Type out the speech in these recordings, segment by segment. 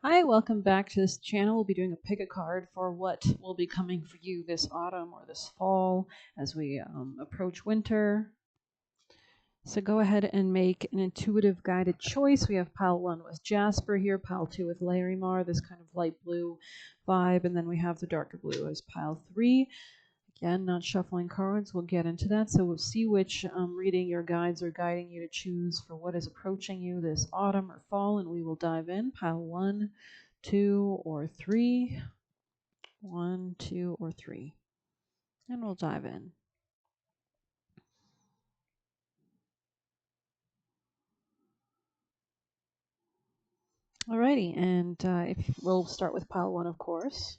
Hi, welcome back to this channel. We'll be doing a pick a card for what will be coming for you this autumn or this fall as we approach winter. So go ahead and make an intuitive guided choice. We have pile 1 with Jasper here, pile 2 with Larimar, this kind of light blue vibe, and then we have the darker blue as pile 3. Again, not shuffling cards. We'll get into that. So we'll see which reading your guides are guiding you to choose for what is approaching you this autumn or fall, and we will dive in. Pile 1, 2, or 3. 1, 2, or 3. And we'll dive in. Alrighty, and if we'll start with pile 1, of course.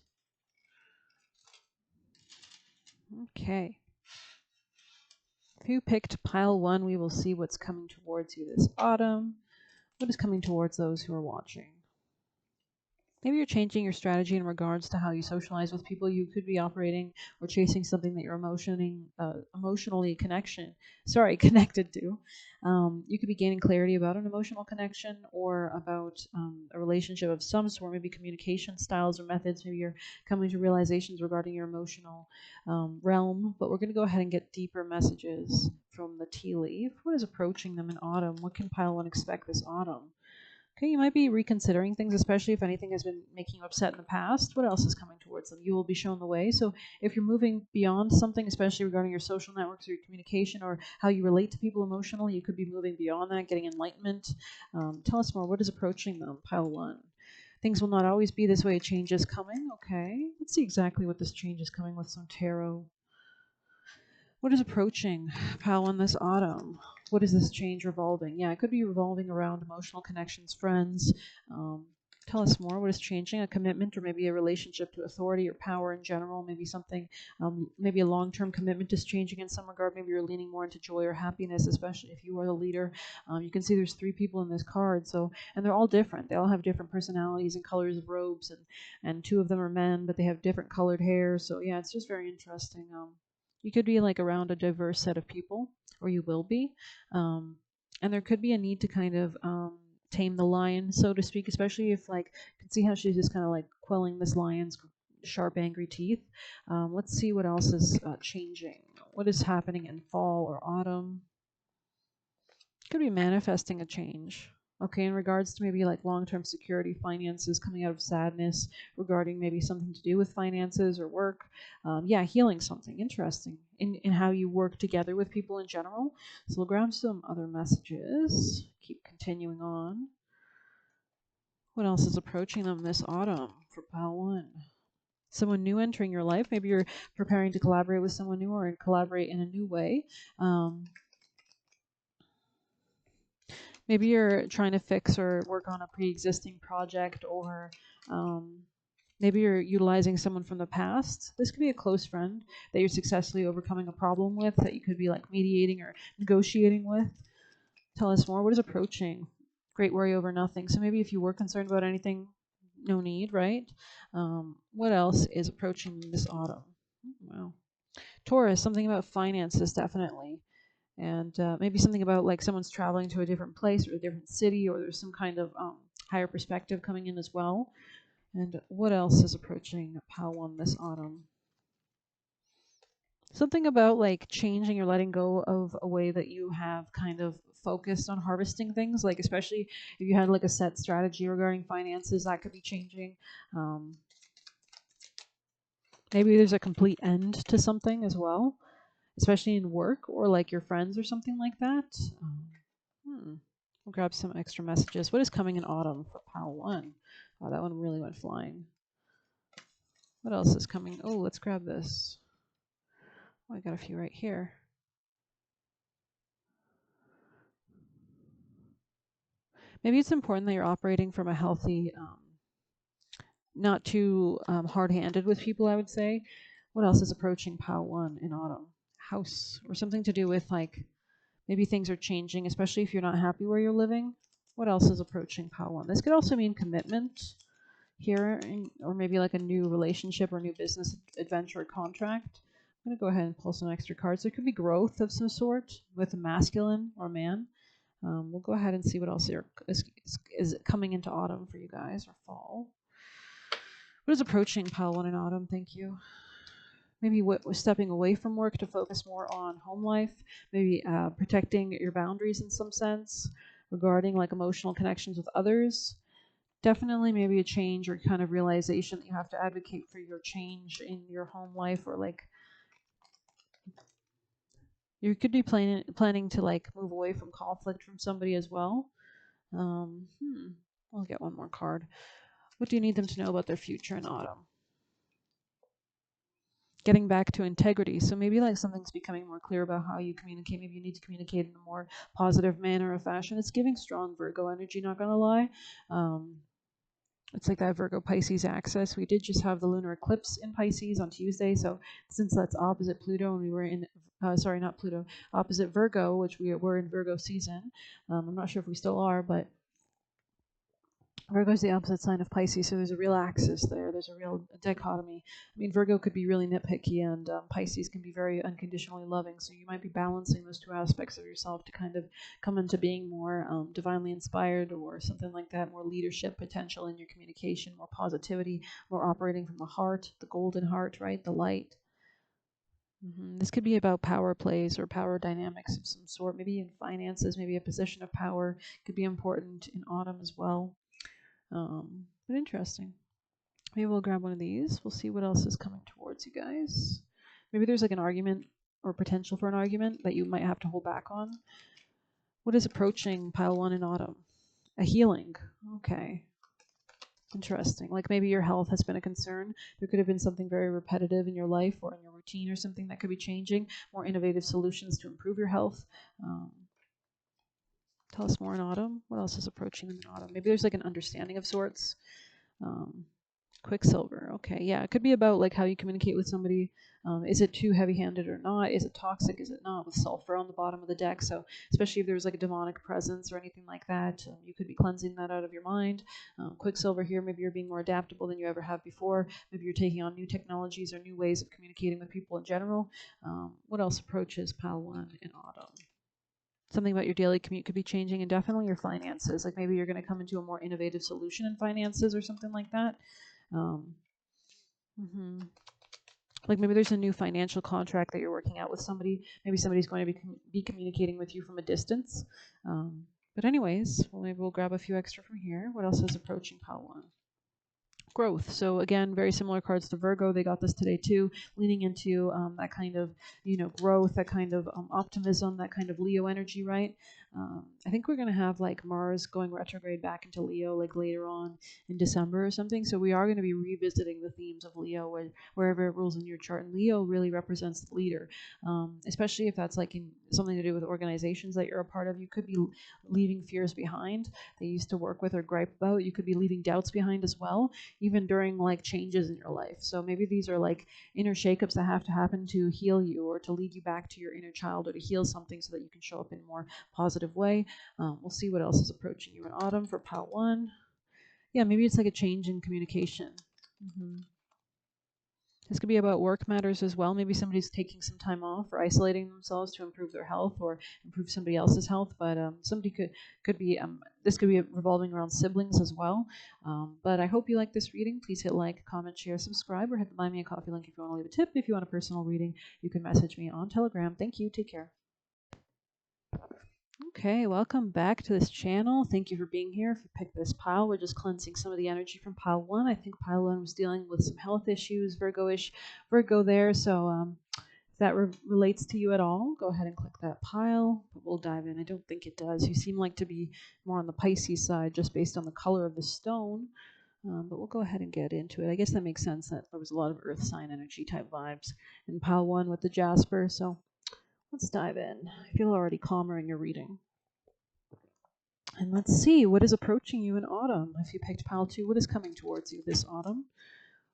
Okay. If you picked pile 1, we will see what's coming towards you this autumn. What is coming towards those who are watching? Maybe you're changing your strategy in regards to how you socialize with people. You could be operating or chasing something that you're emotionally connected to. You could be gaining clarity about an emotional connection or about a relationship of some sort, maybe communication styles or methods. Maybe you're coming to realizations regarding your emotional realm. But we're going to go ahead and get deeper messages from the tea leaf. What is approaching them in autumn? What can pile 1 expect this autumn? Okay, you might be reconsidering things, especially if anything has been making you upset in the past. What else is coming towards them? You will be shown the way. So if you're moving beyond something, especially regarding your social networks or your communication or how you relate to people emotionally, you could be moving beyond that, getting enlightenment. Tell us more. What is approaching them? Pile 1. Things will not always be this way. A change is coming. Okay, let's see exactly what this change is coming with some tarot. What is approaching pile 1 this autumn? What is this change revolving? Yeah, it could be revolving around emotional connections, friends. Tell us more. What is changing? A commitment or maybe a relationship to authority or power in general. Maybe something, maybe a long-term commitment is changing in some regard. Maybe you're leaning more into joy or happiness, especially if you are the leader. You can see there's 3 people in this card, and they're all different. They all have different personalities and colors of robes, and 2 of them are men, but they have different colored hair. So yeah, it's just very interesting. You could be like around a diverse set of people, or you will be. And there could be a need to kind of tame the lion, so to speak, especially if, like, you can see how she's just kind of like quelling this lion's sharp, angry teeth. Let's see what else is changing. What is happening in fall or autumn? Could be manifesting a change. Okay, in regards to maybe like long-term security, finances, coming out of sadness regarding maybe something to do with finances or work. Yeah, healing something interesting in how you work together with people in general. So we'll grab some other messages. Keep continuing on. What else is approaching them this autumn for pile 1? Someone new entering your life. Maybe you're preparing to collaborate with someone new or collaborate in a new way. Maybe you're trying to fix or work on a pre-existing project, or maybe you're utilizing someone from the past. This could be a close friend that you're successfully overcoming a problem with, that you could be like mediating or negotiating with. Tell us more. What is approaching? Great worry over nothing. So maybe if you were concerned about anything, no need, right? What else is approaching this autumn? Wow. Taurus, something about finances, definitely. And maybe something about like someone's traveling to a different place or a different city, or there's some kind of higher perspective coming in as well. And what else is approaching pile 1 this autumn? Something about like changing or letting go of a way that you have kind of focused on harvesting things, like especially if you had like a set strategy regarding finances, that could be changing. Maybe there's a complete end to something as well, especially in work or like your friends or something like that. We'll grab some extra messages. What is coming in autumn for pile 1? Wow, that one really went flying. What else is coming? Oh, let's grab this. Oh, I got a few right here. Maybe it's important that you're operating from a healthy, not too hard-handed with people, I would say. What else is approaching pile 1 in autumn? House, or something to do with like maybe things are changing, especially if you're not happy where you're living. What else is approaching pile 1? This could also mean commitment here, or maybe like a new relationship or new business adventure or contract. I'm going to go ahead and pull some extra cards. There could be growth of some sort with a masculine or man. We'll go ahead and see what else is coming into autumn for you guys, or fall. What is approaching pile 1 in autumn? Thank you. Maybe stepping away from work to focus more on home life, maybe protecting your boundaries in some sense regarding like emotional connections with others. Definitely maybe a change or kind of realization that you have to advocate for your change in your home life, or like you could be planning to like move away from conflict from somebody as well. I'll get one more card. What do you need them to know about their future in autumn? Getting back to integrity. So maybe like something's becoming more clear about how you communicate. Maybe you need to communicate in a more positive manner or fashion. It's giving strong Virgo energy, not gonna lie. It's like that Virgo Pisces axis. We did just have the lunar eclipse in Pisces on Tuesday. So since that's opposite Pluto, and we were in, sorry, not Pluto, opposite Virgo, which we were in Virgo season. I'm not sure if we still are, but Virgo is the opposite sign of Pisces, so there's a real axis there. There's a real dichotomy. I mean, Virgo could be really nitpicky, and Pisces can be very unconditionally loving. So you might be balancing those two aspects of yourself to kind of come into being more divinely inspired or something like that, more leadership potential in your communication, more positivity, more operating from the heart, the golden heart, right? The light. This could be about power plays or power dynamics of some sort, maybe in finances, maybe a position of power could be important in autumn as well. But interesting. Maybe we'll grab one of these. We'll see what else is coming towards you guys. Maybe there's like an argument or potential for an argument that you might have to hold back on. What is approaching pile 1 in autumn? A healing. Okay. Interesting. Like maybe your health has been a concern. There could have been something very repetitive in your life or in your routine or something that could be changing. More innovative solutions to improve your health. Tell us more in autumn. What else is approaching in autumn? Maybe there's like an understanding of sorts. Quicksilver. Okay, yeah, it could be about like how you communicate with somebody. Is it too heavy-handed or not? Is it toxic? Is it not? With sulfur on the bottom of the deck, so especially if there's like a demonic presence or anything like that, you could be cleansing that out of your mind. Quicksilver here, maybe you're being more adaptable than you ever have before. Maybe you're taking on new technologies or new ways of communicating with people in general. What else approaches pile 1 in autumn? Something about your daily commute could be changing, and definitely your finances. Like maybe you're going to come into a more innovative solution in finances or something like that. Like maybe there's a new financial contract that you're working out with somebody. Maybe somebody's going to be communicating with you from a distance. But anyways, well, maybe we'll grab a few extra from here. What else is approaching pile 1? Growth. So again, very similar cards to Virgo. They got this today too, leaning into that kind of, growth, that kind of optimism, that kind of Leo energy, right? I think we're going to have like Mars going retrograde back into Leo like later on in December or something. So we are going to be revisiting the themes of Leo wherever it rules in your chart. And Leo really represents the leader, especially if that's like in something to do with organizations that you're a part of. You could be leaving fears behind that you used to work with or gripe about. You could be leaving doubts behind as well, even during like changes in your life. So maybe these are like inner shakeups that have to happen to heal you or to lead you back to your inner child or to heal something so that you can show up in a more positive way. We'll see what else is approaching you in autumn for pile 1. Yeah, maybe it's like a change in communication. This could be about work matters as well. Maybe somebody's taking some time off or isolating themselves to improve their health or improve somebody else's health. But somebody could be this could be revolving around siblings as well. But I hope you like this reading. Please hit like, comment, share, subscribe, or hit the Buy Me a Coffee link if you want to leave a tip. If you want a personal reading, you can message me on Telegram. Thank you. Take care. Okay, welcome back to this channel. Thank you for being here. If you picked this pile, we're just cleansing some of the energy from pile 1. I think pile 1 was dealing with some health issues, Virgo there. So if that relates to you at all, go ahead and click that pile. But we'll dive in. I don't think it does. You seem like to be more on the Pisces side just based on the color of the stone. But we'll go ahead and get into it. I guess that makes sense that there was a lot of earth sign energy type vibes in pile 1 with the Jasper. So let's dive in. I feel already calmer in your reading. And let's see what is approaching you in autumn. If you picked pile 2, what is coming towards you this autumn?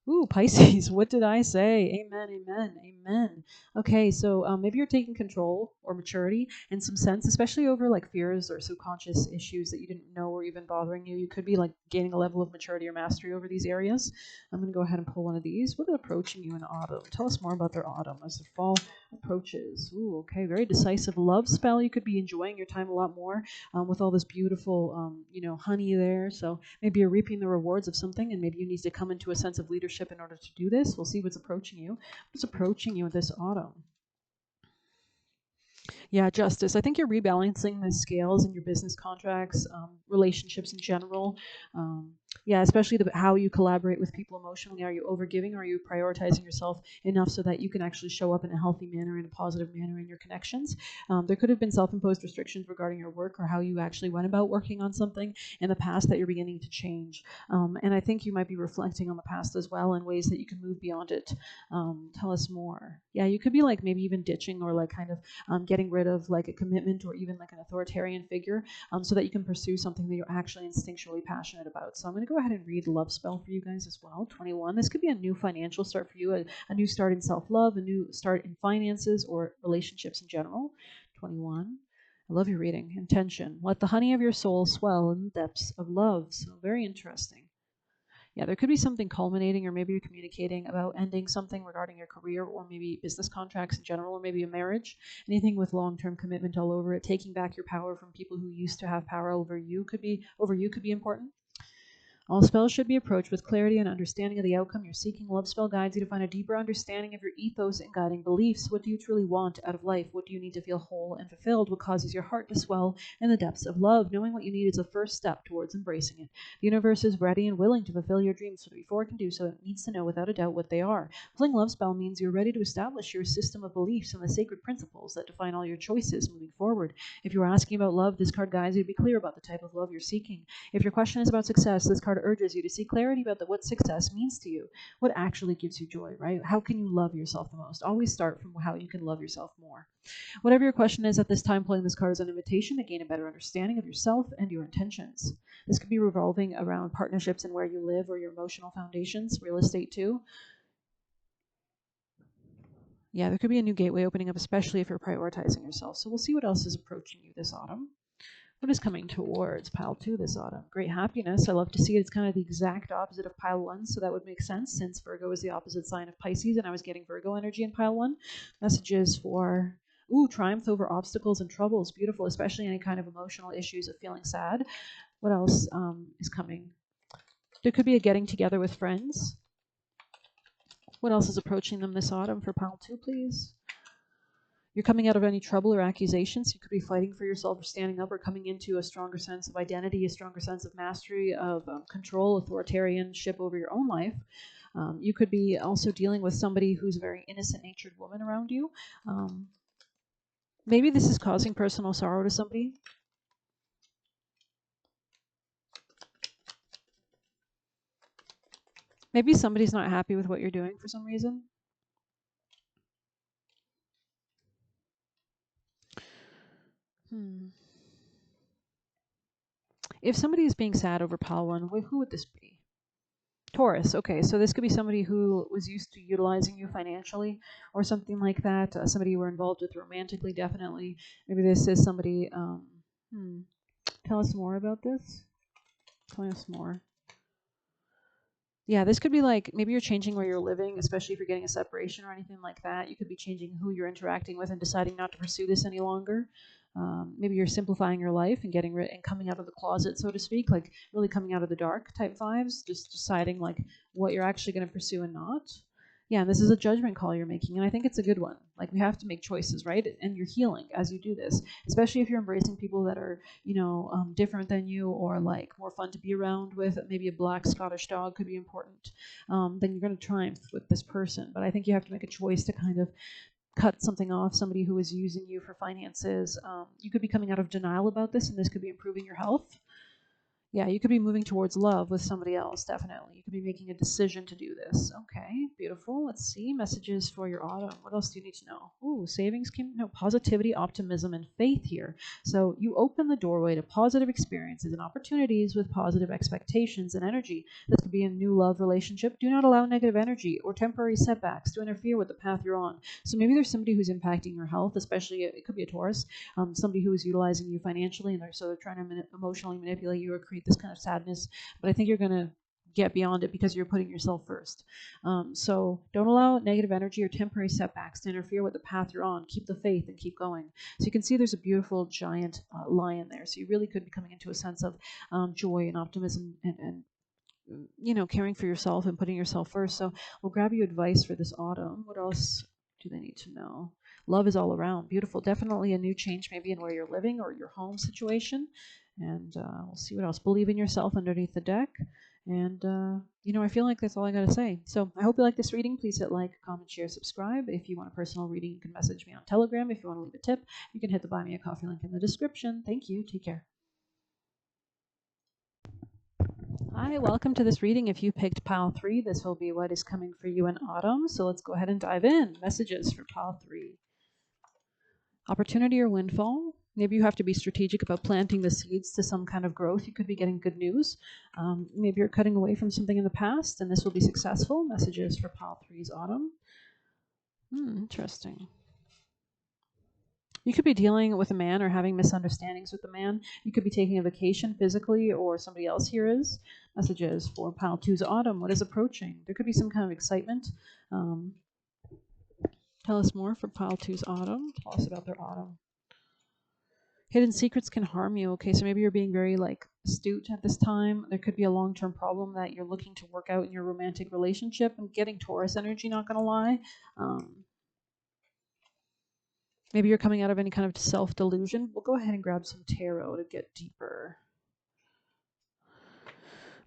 Ooh, Pisces, what did I say? Amen, amen, amen. Okay, so maybe you're taking control or maturity in some sense, especially over like fears or subconscious issues that you didn't know or even bothering you. You could be like gaining a level of maturity or mastery over these areas. I'm going to go ahead and pull one of these. What is approaching you in autumn? Tell us more about their autumn as the fall approaches. Ooh, okay, very decisive love spell. You could be enjoying your time a lot more with all this beautiful, honey there. So maybe you're reaping the rewards of something, and maybe you need to come into a sense of leadership in order to do this. We'll see what's approaching you. What's approaching you this autumn? Yeah, justice. I think you're rebalancing the scales in your business contracts, relationships in general. Yeah, especially how you collaborate with people emotionally. Are you overgiving? Or are you prioritizing yourself enough so that you can actually show up in a healthy manner, in a positive manner in your connections? There could have been self-imposed restrictions regarding your work or how you actually went about working on something in the past that you're beginning to change. And I think you might be reflecting on the past as well in ways that you can move beyond it. Tell us more. Yeah, you could be like maybe even ditching or like kind of getting rid of like a commitment or even like an authoritarian figure so that you can pursue something that you're actually instinctually passionate about. So I'm going to go ahead and read Love Spell for you guys as well. 21. This could be a new financial start for you, a new start in self-love, a new start in finances or relationships in general. 21. I love your reading. Intention. Let the honey of your soul swell in the depths of love. So very interesting. Yeah, there could be something culminating, or maybe you're communicating about ending something regarding your career, or maybe business contracts in general, or maybe a marriage. Anything with long-term commitment all over it. Taking back your power from people who used to have power over you could be important. All spells should be approached with clarity and understanding of the outcome you're seeking. Love Spell guides you to find a deeper understanding of your ethos and guiding beliefs. What do you truly want out of life? What do you need to feel whole and fulfilled? What causes your heart to swell in the depths of love? Knowing what you need is the first step towards embracing it. The universe is ready and willing to fulfill your dreams, but before it can do so, it needs to know without a doubt what they are. Pulling Love Spell means you're ready to establish your system of beliefs and the sacred principles that define all your choices moving forward. If you are asking about love, this card guides you to be clear about the type of love you're seeking. If your question is about success, this card urges you to seek clarity about what success means to you, what actually gives you joy, right? How can you love yourself the most? Always start from how you can love yourself more. Whatever your question is at this time, pulling this card is an invitation to gain a better understanding of yourself and your intentions. This could be revolving around partnerships and where you live or your emotional foundations, real estate too. Yeah, there could be a new gateway opening up, especially if you're prioritizing yourself. So we'll see what else is approaching you this autumn. What is coming towards pile 2 this autumn? Great happiness. I love to see it. It's kind of the exact opposite of pile 1, so that would make sense since Virgo is the opposite sign of Pisces, and I was getting Virgo energy in pile 1. Messages for, triumph over obstacles and troubles. Beautiful, especially any kind of emotional issues of feeling sad. What else is coming? There could be a getting together with friends. What else is approaching them this autumn for pile 2, please? You're coming out of any trouble or accusations. You could be fighting for yourself or standing up or coming into a stronger sense of identity, a stronger sense of mastery, of control, authoritarianship over your own life. You could be also dealing with somebody who's a very innocent-natured woman around you. Maybe this is causing personal sorrow to somebody. Maybe somebody's not happy with what you're doing for some reason. If somebody is being sad over pile 1, who would this be? Taurus. Okay, so this could be somebody who was used to utilizing you financially or something like that. Somebody you were involved with romantically, definitely. Maybe this is somebody. Tell us more about this. Tell us more. Yeah, this could be like maybe you're changing where you're living, especially if you're getting a separation or anything like that. You could be changing who you're interacting with and deciding not to pursue this any longer. Maybe you're simplifying your life and getting rid and coming out of the closet, so to speak, like really coming out of the dark type vibes, just deciding like what you're actually going to pursue and not. Yeah, and this is a judgment call you're making, and I think it's a good one. Like we have to make choices, right? And you're healing as you do this, especially if you're embracing people that are, different than you or like more fun to be around with. Maybe a black Scottish dog could be important. Then you're going to triumph with this person. But I think you have to make a choice to kind of cut something off, somebody who is using you for finances. You could be coming out of denial about this, and this could be improving your health. Yeah, you could be moving towards love with somebody else, definitely. You could be making a decision to do this. Okay, beautiful. Let's see. Messages for your autumn. What else do you need to know? Ooh, savings came. No, positivity, optimism, and faith here. So you open the doorway to positive experiences and opportunities with positive expectations and energy. This could be a new love relationship. Do not allow negative energy or temporary setbacks to interfere with the path you're on. So maybe there's somebody who's impacting your health, especially it could be a Taurus, somebody who is utilizing you financially, and they're trying to emotionally manipulate you or create this kind of sadness. But I think you're going to get beyond it because you're putting yourself first. So don't allow negative energy or temporary setbacks to interfere with the path you're on. Keep the faith and keep going. So you can see there's a beautiful giant lion there. So you really could be coming into a sense of joy and optimism and caring for yourself and putting yourself first. So we'll grab you advice for this autumn. What else do they need to know? Love is all around. Beautiful. Definitely a new change maybe in where you're living or your home situation. And we'll see what else. Believe in yourself underneath the deck. And, I feel like that's all I got to say. So I hope you like this reading. Please hit like, comment, share, subscribe. If you want a personal reading, you can message me on Telegram. If you want to leave a tip, you can hit the Buy Me a Coffee link in the description. Thank you. Take care. Hi, welcome to this reading. If you picked pile 3, this will be what is coming for you in autumn. So let's go ahead and dive in. Messages for pile 3. Opportunity or windfall. Maybe you have to be strategic about planting the seeds to some kind of growth. You could be getting good news. Maybe you're cutting away from something in the past, and this will be successful. Messages for pile 3's autumn. Interesting. You could be dealing with a man or having misunderstandings with a man. You could be taking a vacation physically, or somebody else here is. Messages for pile 2's autumn. What is approaching? There could be some kind of excitement. Tell us more for pile 2's autumn. Tell us about their autumn. Hidden secrets can harm you. Okay, so maybe you're being very astute at this time. There could be a long-term problem that you're looking to work out in your romantic relationship. I'm getting Taurus energy, not gonna lie. Maybe you're coming out of any kind of self-delusion. We'll go ahead and grab some tarot to get deeper.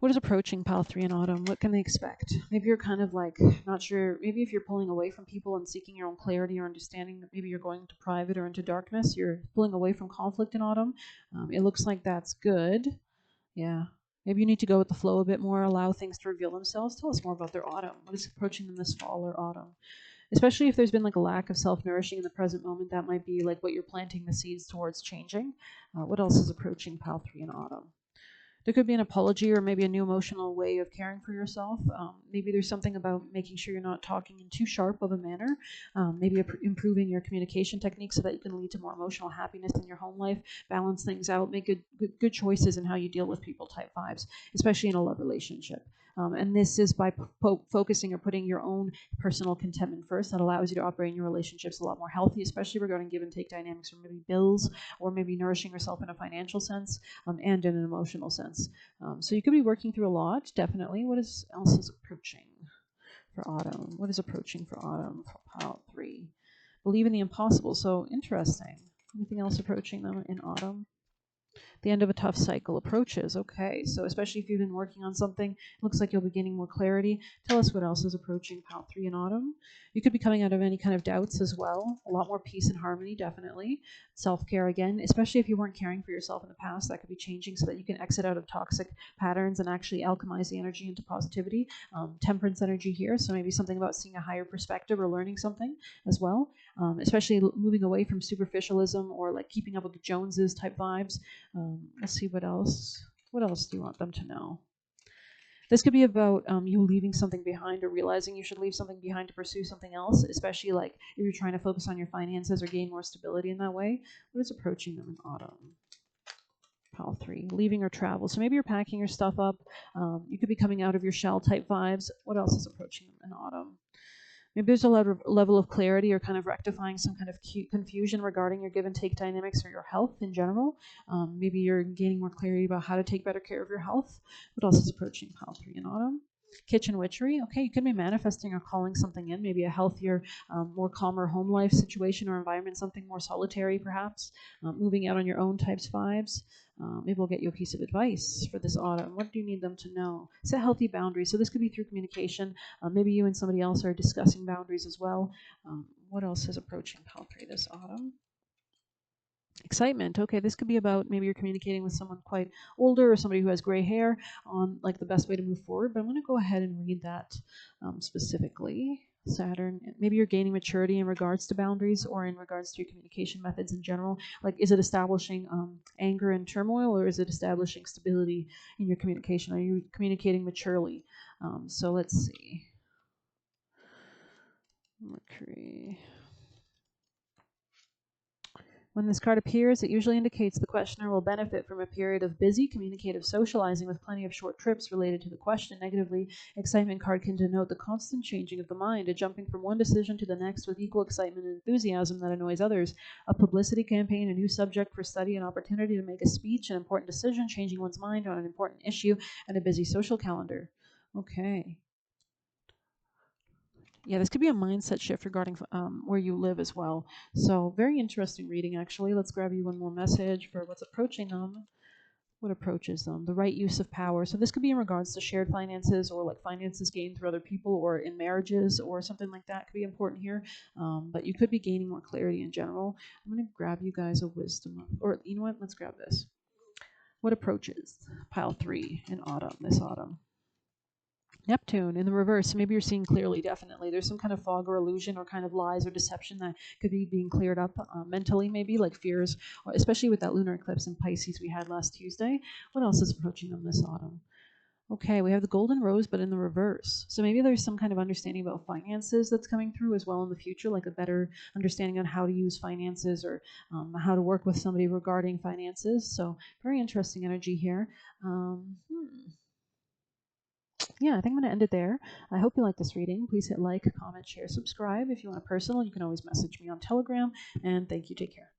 What is approaching pile 3 in autumn? What can they expect? Maybe you're kind of not sure. Maybe if you're pulling away from people and seeking your own clarity or understanding, maybe you're going to private or into darkness. You're pulling away from conflict in autumn. It looks like that's good. Yeah. Maybe you need to go with the flow a bit more, allow things to reveal themselves. Tell us more about their autumn. What is approaching them this fall or autumn? Especially if there's been a lack of self-nourishing in the present moment, that might be what you're planting the seeds towards changing. What else is approaching pile 3 in autumn? There could be an apology or maybe a new emotional way of caring for yourself. Maybe there's something about making sure you're not talking in too sharp of a manner. Maybe improving your communication techniques so that you can lead to more emotional happiness in your home life, balance things out, make good choices in how you deal with people, type 5s, especially in a love relationship. And this is by focusing or putting your own personal contentment first. That allows you to operate in your relationships a lot more healthy, especially regarding give and take dynamics, or maybe bills, or maybe nourishing yourself in a financial sense and in an emotional sense. So you could be working through a lot, definitely. What else is approaching for autumn? What is approaching for autumn for pile 3? Believe in the impossible. So interesting. Anything else approaching them in autumn? The end of a tough cycle approaches. Okay, so especially if you've been working on something, it looks like you'll be gaining more clarity. Tell us what else is approaching pile 3 in autumn. You could be coming out of any kind of doubts as well. A lot more peace and harmony, definitely. Self-care again, especially if you weren't caring for yourself in the past, that could be changing so that you can exit out of toxic patterns and actually alchemize the energy into positivity. Temperance energy here, so maybe something about seeing a higher perspective or learning something as well. Especially moving away from superficialism or keeping up with the Joneses type vibes. Let's see what else. What else do you want them to know? This could be about you leaving something behind or realizing you should leave something behind to pursue something else, especially if you're trying to focus on your finances or gain more stability in that way. What is approaching them in autumn? Pile 3, leaving or travel. So maybe you're packing your stuff up. You could be coming out of your shell type vibes. What else is approaching them in autumn? Maybe there's a level of clarity or kind of rectifying some kind of confusion regarding your give and take dynamics or your health in general. Maybe you're gaining more clarity about how to take better care of your health. What else is approaching pile 3 in autumn? Kitchen witchery. Okay, you could be manifesting or calling something in, maybe a healthier, more calmer home life situation or environment, something more solitary perhaps, moving out on your own types vibes. Maybe we'll get you a piece of advice for this autumn. What do you need them to know? Set healthy boundaries. So this could be through communication. Maybe you and somebody else are discussing boundaries as well. What else is approaching pile 3 this autumn? Excitement. Okay, this could be about maybe you're communicating with someone quite older or somebody who has gray hair on like the best way to move forward. But I'm going to go ahead and read that specifically. Saturn, maybe you're gaining maturity in regards to boundaries or in regards to your communication methods in general. Like, is it establishing anger and turmoil, or is it establishing stability in your communication? Are you communicating maturely? So let's see. Mercury. When this card appears, it usually indicates the questioner will benefit from a period of busy communicative socializing with plenty of short trips related to the question. Negatively, excitement card can denote the constant changing of the mind, a jumping from one decision to the next with equal excitement and enthusiasm that annoys others, a publicity campaign, a new subject for study, an opportunity to make a speech, an important decision, changing one's mind on an important issue, and a busy social calendar. Okay. Yeah, this could be a mindset shift regarding where you live as well. So very interesting reading, actually. Let's grab you one more message for what's approaching them. What approaches them? The right use of power. So this could be in regards to shared finances or like finances gained through other people or in marriages or something like that could be important here. But you could be gaining more clarity in general. I'm going to grab you guys a wisdom. Or you know what? Let's grab this. What approaches? Pile 3 in autumn, this autumn. Neptune in the reverse. So maybe you're seeing clearly, definitely. There's some kind of fog or illusion or kind of lies or deception that could be being cleared up mentally, maybe, like fears, or especially with that lunar eclipse in Pisces we had last Tuesday. What else is approaching them this autumn? Okay, we have the golden rose, but in the reverse. So maybe there's some kind of understanding about finances that's coming through as well in the future, like a better understanding on how to use finances or how to work with somebody regarding finances. So very interesting energy here. Yeah, I think I'm going to end it there. I hope you like this reading. Please hit like, comment, share, subscribe. If you want a personal, you can always message me on Telegram. And thank you. Take care.